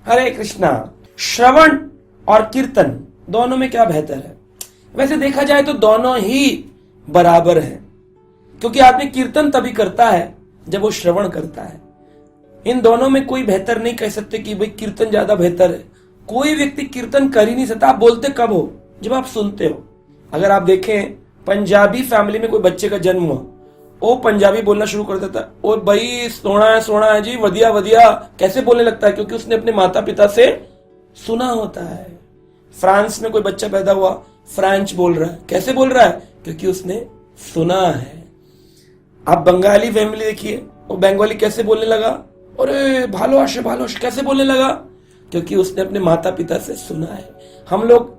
हरे कृष्णा। श्रवण और कीर्तन दोनों में क्या बेहतर है? वैसे देखा जाए तो दोनों ही बराबर है, क्योंकि आदमी कीर्तन तभी करता है जब वो श्रवण करता है। इन दोनों में कोई बेहतर नहीं कह सकते कि भाई कीर्तन ज्यादा बेहतर है। कोई व्यक्ति कीर्तन कर ही नहीं सकता। आप बोलते कब हो? जब आप सुनते हो। अगर आप देखें, पंजाबी फैमिली में कोई बच्चे का जन्म हुआ, वो पंजाबी बोलना शुरू कर देता है, और भाई सोना है जी, वधिया वधिया, कैसे बोलने लगता है? क्योंकि उसने अपने माता पिता से सुना होता है। फ्रांस में कोई बच्चा पैदा हुआ, फ्रेंच बोल रहा है, कैसे बोल रहा है? क्योंकि उसने सुना है। आप बंगाली फैमिली देखिए, वो बंगाली कैसे बोलने लगा? अरे भालोश भालोश, कैसे बोलने लगा? क्योंकि उसने अपने माता पिता से सुना है। हम लोग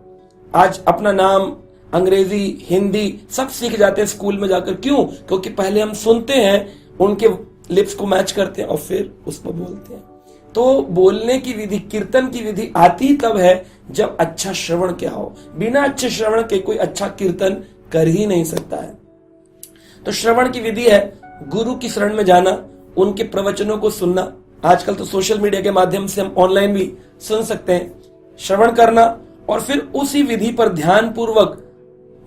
आज अपना नाम अंग्रेजी, हिंदी सब सीख जाते हैं स्कूल में जाकर। क्यों? क्योंकि पहले हम सुनते हैं, उनके लिप्स को मैच करते हैं और फिर उसको बोलते हैं। तो बोलने की विधि, कीर्तन की विधि आती तब है जब अच्छा श्रवण क्या हो। बिना अच्छे श्रवण के कोई अच्छा कीर्तन कर ही नहीं सकता है। तो श्रवण की विधि है गुरु की शरण में जाना, उनके प्रवचनों को सुनना। आजकल तो सोशल मीडिया के माध्यम से हम ऑनलाइन भी सुन सकते हैं। श्रवण करना और फिर उसी विधि पर ध्यान पूर्वक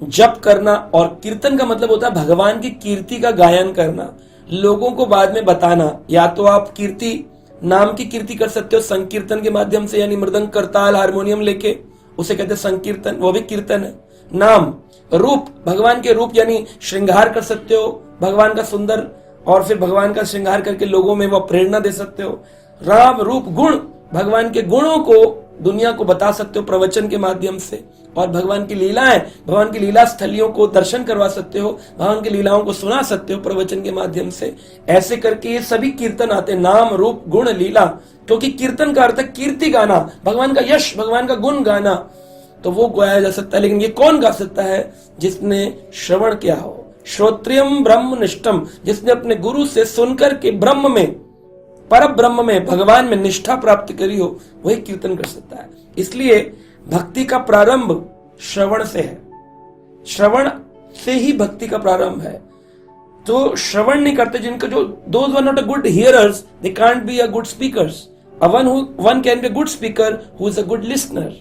जप करना। और कीर्तन का मतलब होता है भगवान की कीर्ति का गायन करना, लोगों को बाद में बताना। या तो आप कीर्ति, नाम की कीर्ति कर सकते हो संकीर्तन के माध्यम से, यानी मृदंग, करताल, हारमोनियम लेके, उसे कहते हैं संकीर्तन, वो भी कीर्तन है। नाम, रूप, भगवान के रूप यानी श्रृंगार कर सकते हो भगवान का सुंदर, और फिर भगवान का श्रृंगार करके लोगों में वह प्रेरणा दे सकते हो। राम, रूप, गुण, भगवान के गुणों को दुनिया को बता सकते हो प्रवचन के माध्यम से। और भगवान की लीलाएं, भगवान की लीला स्थलियों को दर्शन करवा सकते हो, भगवान की लीलाओं को सुना सकते हो प्रवचन के माध्यम से। ऐसे करके ये सभी कीर्तन आते हैं, नाम, रूप, गुण, लीला। क्योंकि कीर्तन का अर्थ है कीर्ति गाना, भगवान का यश, भगवान का गुण गाना। तो वो गाया जा सकता है, लेकिन ये कौन गा सकता है? जिसने श्रवण किया हो, श्रोत्रियम ब्रह्मनिष्ठम, जिसने अपने गुरु से सुनकर के ब्रह्म में, पर ब्रह्म में, भगवान में निष्ठा प्राप्त करी हो, वही कीर्तन कर सकता है। इसलिए भक्ति का प्रारंभ श्रवण से है। श्रवण से ही भक्ति का प्रारंभ है। तो श्रवण नहीं करते जिनको, जो those were not a good hearers, they can't be a good speakers. One can be a good speaker who is a good listener.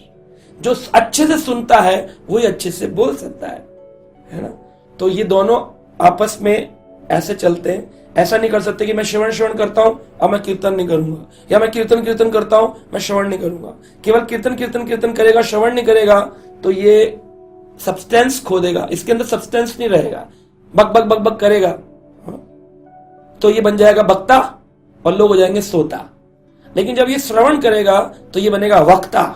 जो अच्छे से सुनता है वही अच्छे से बोल सकता है ना? तो ये दोनों आपस में ऐसे चलते हैं। ऐसा नहीं कर सकते कि मैं श्रवण करता हूं और मैं कीर्तन नहीं करूंगा, या मैं कीर्तन करता हूं मैं श्रवण नहीं करूंगा। केवल कीर्तन करेगा, श्रवण नहीं करेगा, तो ये सब्सटेंस खो देगा, इसके अंदर सब्सटेंस नहीं रहेगा। बक बक करेगा तो ये बन जाएगा वक्ता और लोग हो जाएंगे श्रोता। लेकिन जब ये श्रवण करेगा तो ये बनेगा वक्ता,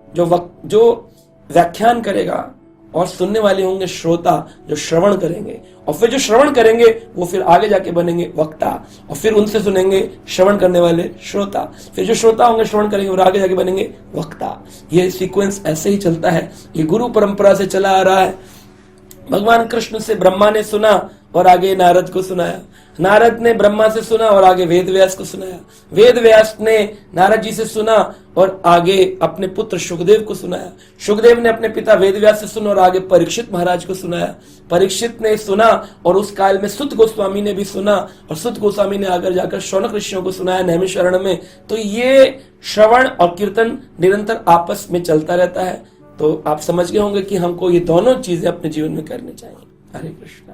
जो व्याख्यान करेगा, और सुनने वाले होंगे श्रोता जो श्रवण करेंगे। और फिर जो श्रवण करेंगे वो फिर आगे जाके बनेंगे वक्ता, और फिर उनसे सुनेंगे श्रवण करने वाले श्रोता। फिर जो श्रोता होंगे श्रवण करेंगे और आगे जाके बनेंगे वक्ता। ये सीक्वेंस ऐसे ही चलता है। ये गुरु परंपरा से चला आ रहा है। भगवान कृष्ण से ब्रह्मा ने सुना और आगे नारद को सुनाया, नारद ने ब्रह्मा से सुना और आगे वेद व्यास को सुनाया, वेद व्यास ने नारद जी से सुना और आगे अपने पुत्र सुखदेव को सुनाया, सुखदेव ने अपने पिता वेद व्यास से सुना और आगे परीक्षित महाराज को सुनाया, परीक्षित ने सुना और उस काल में सुत गोस्वामी ने भी सुना, और सुत गोस्वामी ने आकर जाकर शौनक ऋषियों को सुनाया नैमिषारण्य में। तो ये श्रवण और कीर्तन निरंतर आपस में चलता रहता है। तो आप समझ गए होंगे कि हमको ये दोनों चीजें अपने जीवन में करनी चाहिए। हरे कृष्ण।